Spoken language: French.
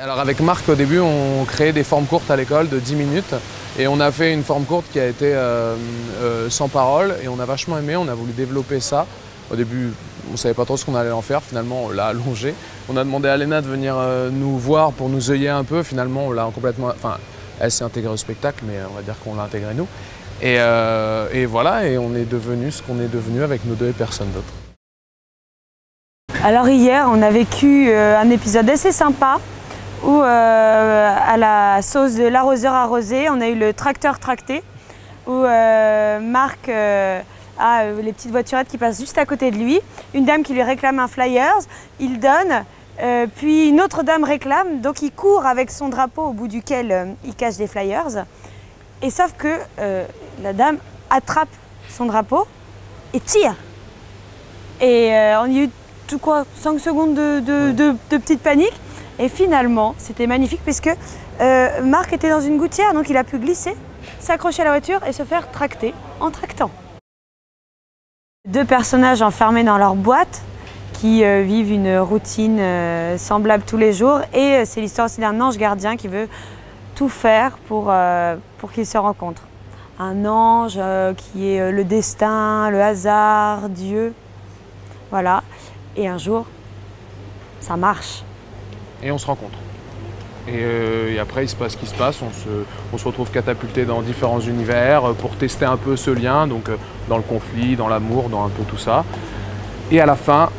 Alors avec Marc, au début, on créait des formes courtes à l'école de 10 minutes. Et on a fait une forme courte qui a été sans parole. Et on a vachement aimé, on a voulu développer ça. Au début, on ne savait pas trop ce qu'on allait en faire. Finalement, on l'a allongé. On a demandé à Léna de venir nous voir pour nous œiller un peu. Finalement, on l'a complètement... Enfin, elle s'est intégrée au spectacle, mais on va dire qu'on l'a intégré nous. Et voilà, et on est devenu ce qu'on est devenu avec nos deux et personne d'autre. Alors hier, on a vécu un épisode assez sympa où à la sauce de l'arroseur arrosé, on a eu le tracteur tracté où Marc a les petites voiturettes qui passent juste à côté de lui, une dame qui lui réclame un flyers, il donne, puis une autre dame réclame, donc il court avec son drapeau au bout duquel il cache des flyers, et sauf que la dame attrape son drapeau et tire. Et on y a eu tout quoi, 5 secondes de petite panique. Et finalement, c'était magnifique puisque Marc était dans une gouttière, donc il a pu glisser, s'accrocher à la voiture et se faire tracter en tractant. Deux personnages enfermés dans leur boîte qui vivent une routine semblable tous les jours. Et c'est l'histoire aussi d'un ange gardien qui veut tout faire pour qu'ils se rencontrent. Un ange qui est le destin, le hasard, Dieu. Voilà. Et un jour, ça marche. Et on se rencontre. Et après, il se passe ce qui se passe. On se retrouve catapulté dans différents univers pour tester un peu ce lien, donc dans le conflit, dans l'amour, dans un peu tout ça. Et à la fin,